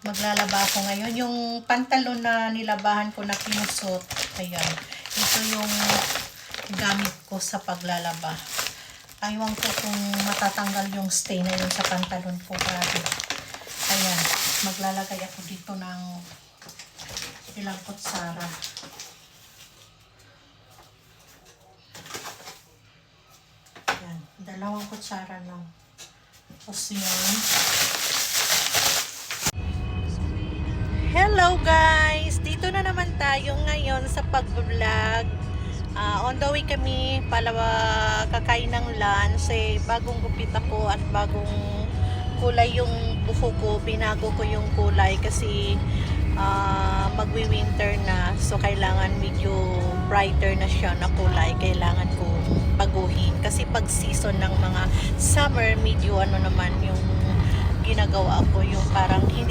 Maglalaba ako ngayon. Yung pantalon na nilabahan ko na pinusot. Ayan. Ito yung gamit ko sa paglalaba. Aywan ko kung matatanggal yung stain na yun sa pantalon ko. Grabe. Ayan. Maglalagay ako dito ng ilang kutsara. Ayan. 2 kutsara lang. Tapos yun. Hello guys! Dito na naman tayo ngayon sa pag-vlog. On the way kami kakain ng lunch. Bagong gupit ako at bagong kulay yung buhok ko. Binago ko yung kulay kasi magwi-winter na. So kailangan medyo brighter na siya na kulay. Kailangan ko baguhin. Kasi pag season ng mga summer, medyo ano naman yung ginagawa ko. Yung parang hindi